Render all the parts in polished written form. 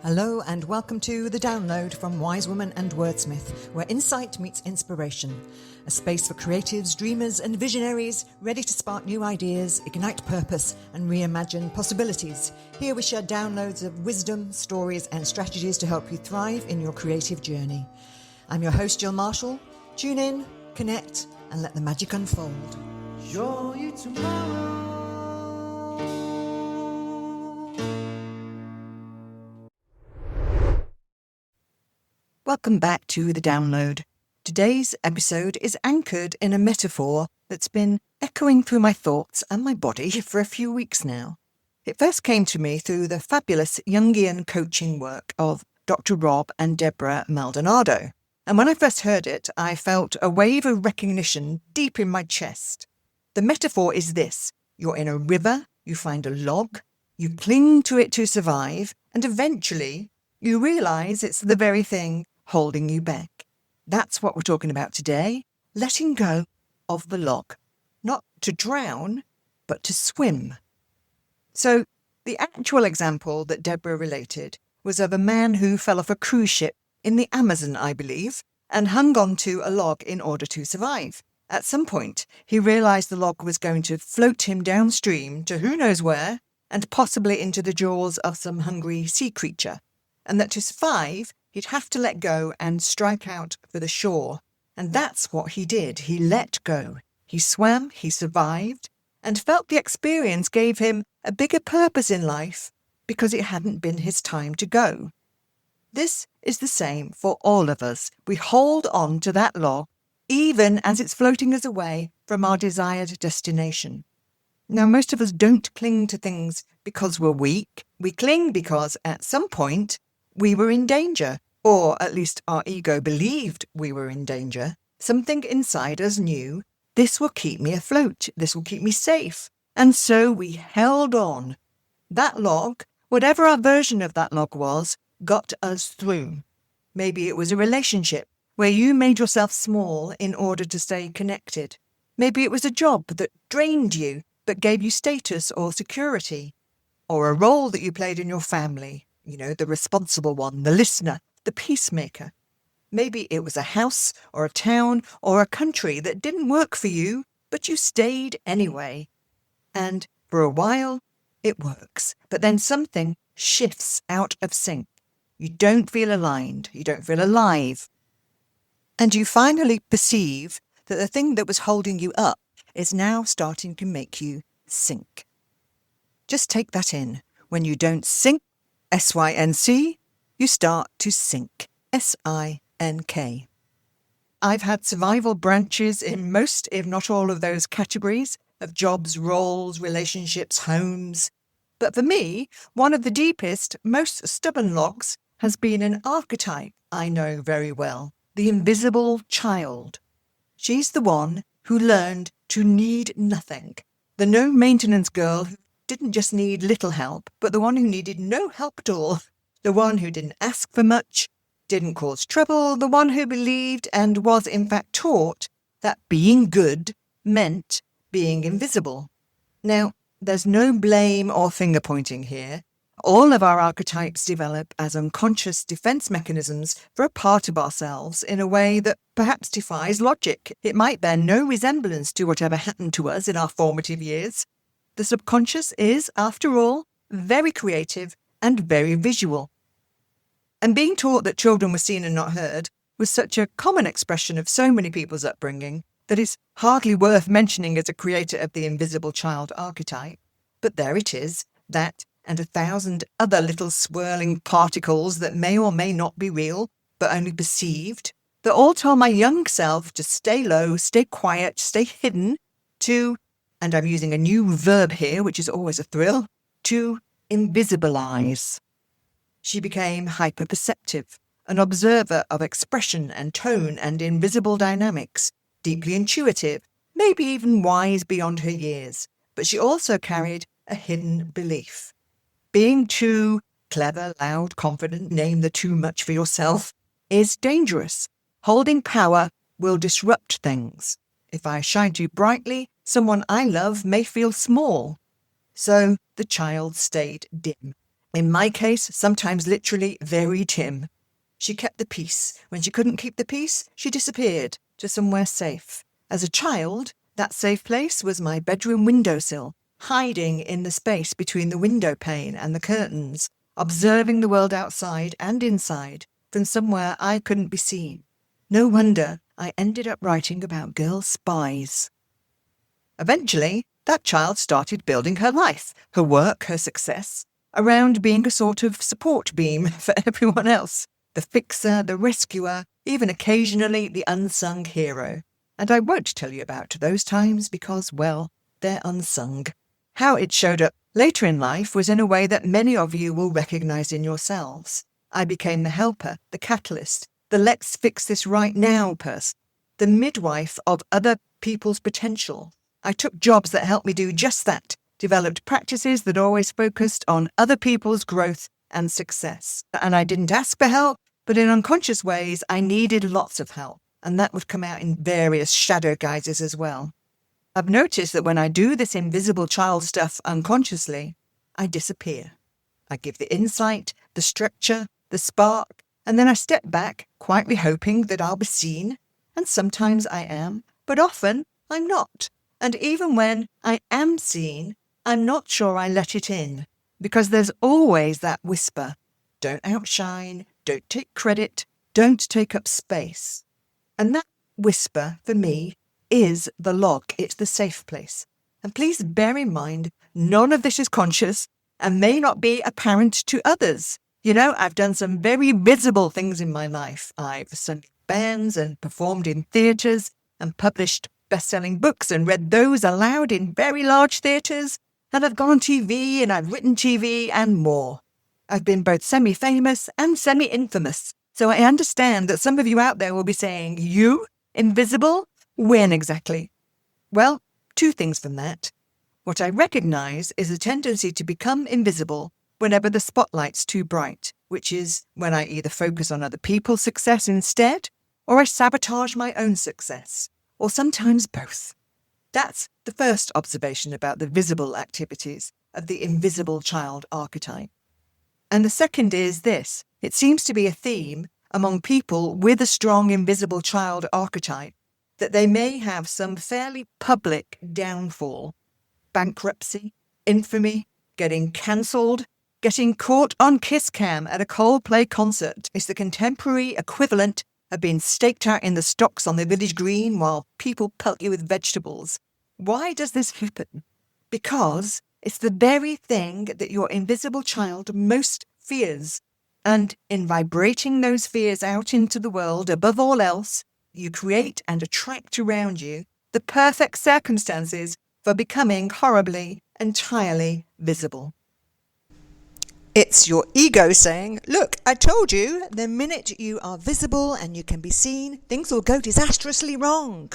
Hello and welcome to The Download from Wise Woman and Wordsmith, where insight meets inspiration. A space for creatives, dreamers and visionaries ready to spark new ideas, ignite purpose and reimagine possibilities. Here we share downloads of wisdom, stories and strategies to help you thrive in your creative journey. I'm your host, Jill Marshall. Tune in, connect and let the magic unfold. Show you tomorrow. Welcome back to The Download. Today's episode is anchored in a metaphor that's been echoing through my thoughts and my body for a few weeks now. It first came to me through the fabulous Jungian coaching work of Dr. Rob and Deborah Maldonado. And when I first heard it, I felt a wave of recognition deep in my chest. The metaphor is this: you're in a river, you find a log, you cling to it to survive, and eventually you realise it's the very thing holding you back. That's what we're talking about today, letting go of the log. Not to drown, but to swim. So the actual example that Deborah related was of a man who fell off a cruise ship in the Amazon, I believe, and hung on to a log in order to survive. At some point, he realised the log was going to float him downstream to who knows where, and possibly into the jaws of some hungry sea creature, and that to survive, he'd have to let go and strike out for the shore. And that's what he did. He let go. He swam, he survived, and felt the experience gave him a bigger purpose in life because it hadn't been his time to go. This is the same for all of us. We hold on to that log even as it's floating us away from our desired destination. Now, most of us don't cling to things because we're weak. We cling because at some point we were in danger, or at least our ego believed we were in danger. Something inside us knew, this will keep me afloat, this will keep me safe. And so we held on. That log, whatever our version of that log was, got us through. Maybe it was a relationship where you made yourself small in order to stay connected. Maybe it was a job that drained you but gave you status or security. Or a role that you played in your family. You know, the responsible one, the listener, the peacemaker. Maybe it was a house or a town or a country that didn't work for you, but you stayed anyway. And for a while, it works. But then something shifts out of sync. You don't feel aligned. You don't feel alive. And you finally perceive that the thing that was holding you up is now starting to make you sink. Just take that in. When you don't sink, S-Y-N-C, you start to sink, S-I-N-K. I've had survival branches in most, if not all, of those categories of jobs, roles, relationships, homes. But for me, one of the deepest, most stubborn logs has been an archetype I know very well, the invisible child. She's the one who learned to need nothing, the no-maintenance girl who didn't just need little help, but the one who needed no help at all, the one who didn't ask for much, didn't cause trouble, the one who believed and was in fact taught that being good meant being invisible. Now, there's no blame or finger-pointing here. All of our archetypes develop as unconscious defense mechanisms for a part of ourselves in a way that perhaps defies logic. It might bear no resemblance to whatever happened to us in our formative years. The subconscious is, after all, very creative and very visual. And being taught that children were seen and not heard was such a common expression of so many people's upbringing that it's hardly worth mentioning as a creator of the invisible child archetype. But there it is, that and 1,000 other little swirling particles that may or may not be real, but only perceived, that all tell my young self to stay low, stay quiet, stay hidden, to, and I'm using a new verb here, which is always a thrill, to invisibilize. She became hyperperceptive, an observer of expression and tone and invisible dynamics, deeply intuitive, maybe even wise beyond her years, but she also carried a hidden belief. Being too clever, loud, confident, name the too much for yourself, is dangerous. Holding power will disrupt things. If I shine too brightly, someone I love may feel small. So the child stayed dim. In my case, sometimes literally very Tim. She kept the peace. When she couldn't keep the peace, she disappeared to somewhere safe. As a child, that safe place was my bedroom windowsill, hiding in the space between the window pane and the curtains, observing the world outside and inside from somewhere I couldn't be seen. No wonder I ended up writing about girl spies. Eventually, that child started building her life, her work, her success, around being a sort of support beam for everyone else. The fixer, the rescuer, even occasionally the unsung hero. And I won't tell you about those times because, well, they're unsung. How it showed up later in life was in a way that many of you will recognize in yourselves. I became the helper, the catalyst, the let's fix this right now person, the midwife of other people's potential. I took jobs that helped me do just that, developed practices that always focused on other people's growth and success. And I didn't ask for help, but in unconscious ways, I needed lots of help. And that would come out in various shadow guises as well. I've noticed that when I do this invisible child stuff unconsciously, I disappear. I give the insight, the structure, the spark, and then I step back, quietly hoping that I'll be seen. And sometimes I am, but often I'm not. And even when I am seen, I'm not sure I let it in, because there's always that whisper. Don't outshine, don't take credit, don't take up space. And that whisper, for me, is the log. It's the safe place. And please bear in mind, none of this is conscious and may not be apparent to others. You know, I've done some very visible things in my life. I've sung bands and performed in theatres and published best-selling books and read those aloud in very large theatres. And I've gone on TV and I've written TV and more. I've been both semi-famous and semi-infamous. So I understand that some of you out there will be saying, you? Invisible? When exactly? Well, two things from that. What I recognise is a tendency to become invisible whenever the spotlight's too bright, which is when I either focus on other people's success instead, or I sabotage my own success, or sometimes both. That's the first observation about the visible activities of the invisible child archetype. And the second is this. It seems to be a theme among people with a strong invisible child archetype that they may have some fairly public downfall, bankruptcy, infamy, getting cancelled, getting caught on kiss cam at a Coldplay concert is the contemporary equivalent of being staked out in the stocks on the village green while people pelt you with vegetables. Why does this happen? Because it's the very thing that your invisible child most fears. And in vibrating those fears out into the world, above all else, you create and attract around you the perfect circumstances for becoming horribly, entirely visible. It's your ego saying, look, I told you, the minute you are visible and you can be seen, things will go disastrously wrong.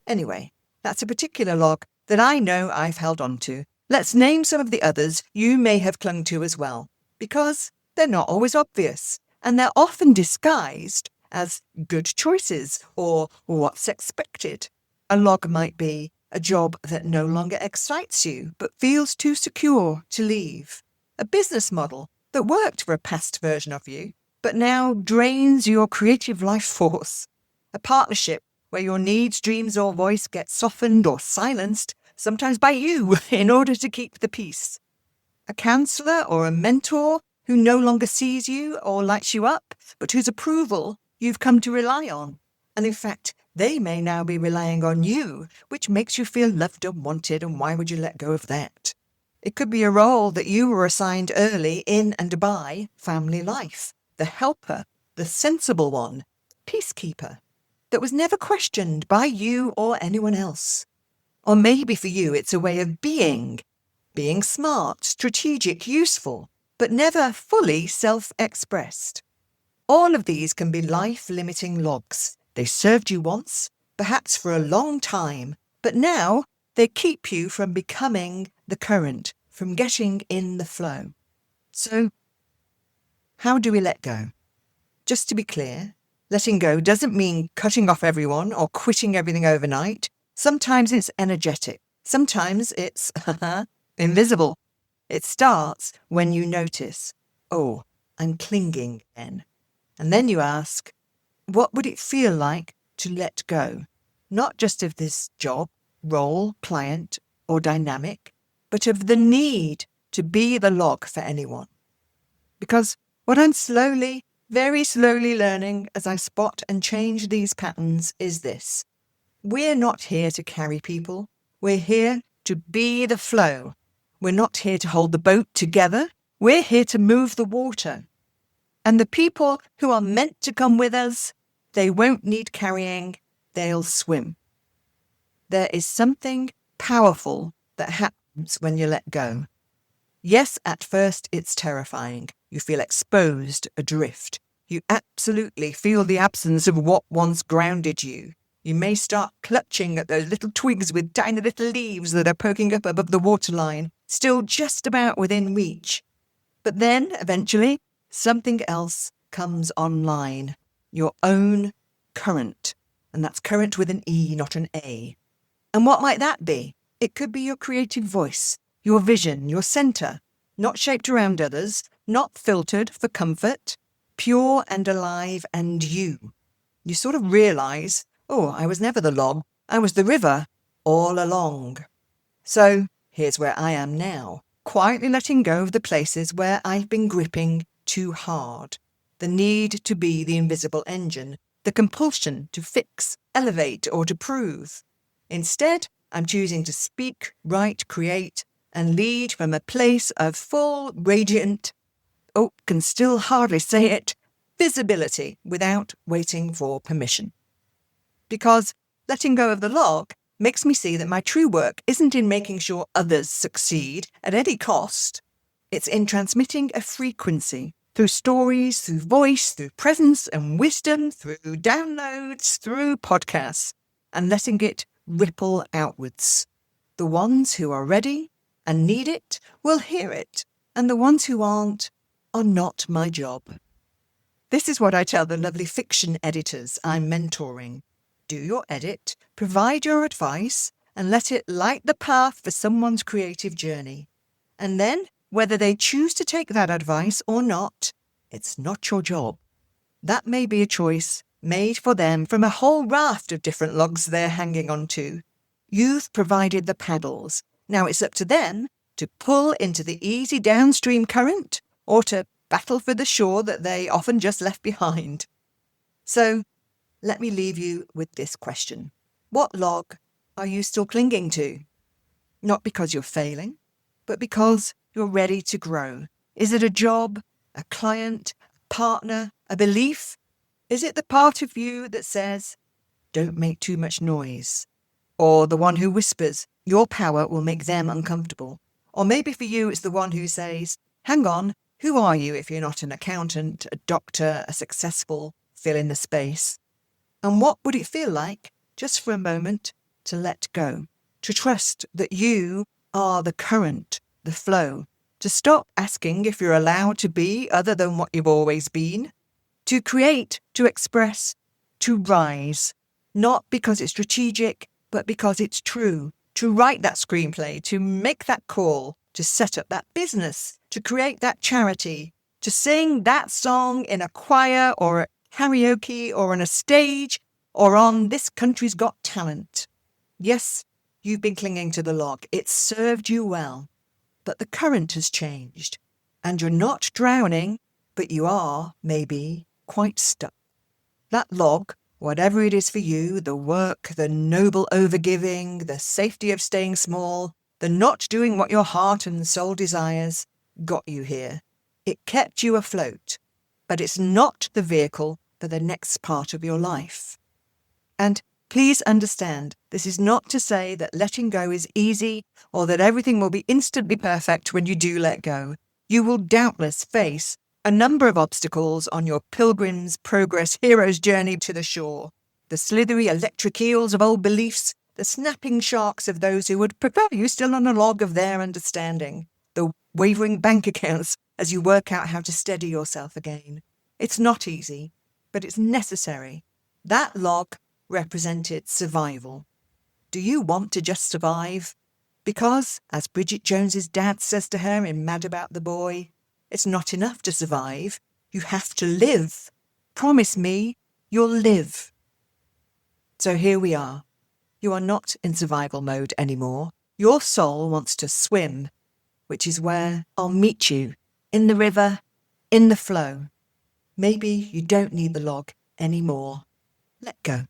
Anyway, that's a particular log that I know I've held on to. Let's name some of the others you may have clung to as well, because they're not always obvious, and they're often disguised as good choices or what's expected. A log might be a job that no longer excites you but feels too secure to leave. A business model that worked for a past version of you but now drains your creative life force. A partnership where your needs, dreams or voice get softened or silenced, sometimes by you, in order to keep the peace. A counsellor or a mentor who no longer sees you or lights you up, but whose approval you've come to rely on. And in fact, they may now be relying on you, which makes you feel loved and wanted, and why would you let go of that? It could be a role that you were assigned early in and by family life, the helper, the sensible one, peacekeeper, that was never questioned by you or anyone else. Or maybe for you it's a way of being smart, strategic, useful, but never fully self-expressed. All of these can be life-limiting logs. They served you once, perhaps for a long time, but now they keep you from becoming the current, from getting in the flow. So, how do we let go? Just to be clear, letting go doesn't mean cutting off everyone or quitting everything overnight. Sometimes it's energetic. Sometimes it's invisible. It starts when you notice, oh, I'm clinging then. And then you ask, what would it feel like to let go? Not just of this job, role, client, or dynamic, but of the need to be the log for anyone. Because what I'm slowly, very slowly learning as I spot and change these patterns is this. We're not here to carry people. We're here to be the flow. We're not here to hold the boat together. We're here to move the water. And the people who are meant to come with us, they won't need carrying. They'll swim. There is something powerful that happens when you let go. Yes, at first it's terrifying. You feel exposed, adrift. You absolutely feel the absence of what once grounded you. You may start clutching at those little twigs with tiny little leaves that are poking up above the waterline, still just about within reach. But then, eventually, something else comes online. Your own current. And that's current with an E, not an A. And what might that be? It could be your creative voice, your vision, your centre, not shaped around others, not filtered for comfort, pure and alive and you. You sort of realise, oh, I was never the log, I was the river all along. So here's where I am now, quietly letting go of the places where I've been gripping too hard. The need to be the invisible engine, the compulsion to fix, elevate, or to prove. Instead, I'm choosing to speak, write, create, and lead from a place of full, radiant, can still hardly say it, visibility without waiting for permission. Because letting go of the log makes me see that my true work isn't in making sure others succeed at any cost. It's in transmitting a frequency through stories, through voice, through presence and wisdom, through downloads, through podcasts, and letting it ripple outwards. The ones who are ready and need it will hear it, and the ones who aren't are not my job. This is what I tell the lovely fiction editors I'm mentoring. Do your edit, provide your advice, and let it light the path for someone's creative journey. And then, whether they choose to take that advice or not, it's not your job. That may be a choice made for them from a whole raft of different logs they're hanging onto. You've provided the paddles. Now it's up to them to pull into the easy downstream current or to battle for the shore that they often just left behind. So, let me leave you with this question. What log are you still clinging to? Not because you're failing, but because you're ready to grow. Is it a job, a client, a partner, a belief? Is it the part of you that says, don't make too much noise? Or the one who whispers, your power will make them uncomfortable? Or maybe for you it's the one who says, hang on, who are you if you're not an accountant, a doctor, a successful, fill in the space? And what would it feel like, just for a moment, to let go? To trust that you are the current, the flow. To stop asking if you're allowed to be other than what you've always been. To create, to express, to rise. Not because it's strategic, but because it's true. To write that screenplay, to make that call, to set up that business, to create that charity, to sing that song in a choir or at karaoke or on a stage or on This Country's Got Talent. Yes, you've been clinging to the log. It's served you well. But the current has changed. And you're not drowning, but you are, maybe, quite stuck. That log, whatever it is for you, the work, the noble overgiving, the safety of staying small, the not doing what your heart and soul desires, got you here. It kept you afloat. But it's not the vehicle for the next part of your life. And please understand, this is not to say that letting go is easy or that everything will be instantly perfect when you do let go. You will doubtless face a number of obstacles on your pilgrim's progress hero's journey to the shore. The slithery electric eels of old beliefs, the snapping sharks of those who would prefer you still on a log of their understanding, the wavering bank accounts as you work out how to steady yourself again. It's not easy, but it's necessary. That log represented survival. Do you want to just survive? Because, as Bridget Jones's dad says to her in Mad About the Boy, it's not enough to survive. You have to live. Promise me you'll live. So here we are. You are not in survival mode anymore. Your soul wants to swim, which is where I'll meet you, in the river, in the flow. Maybe you don't need the log anymore. Let go.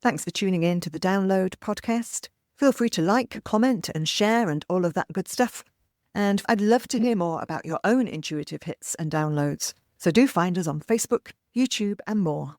Thanks for tuning in to the Download podcast. Feel free to like, comment and share and all of that good stuff. And I'd love to hear more about your own intuitive hits and downloads. So do find us on Facebook, YouTube and more.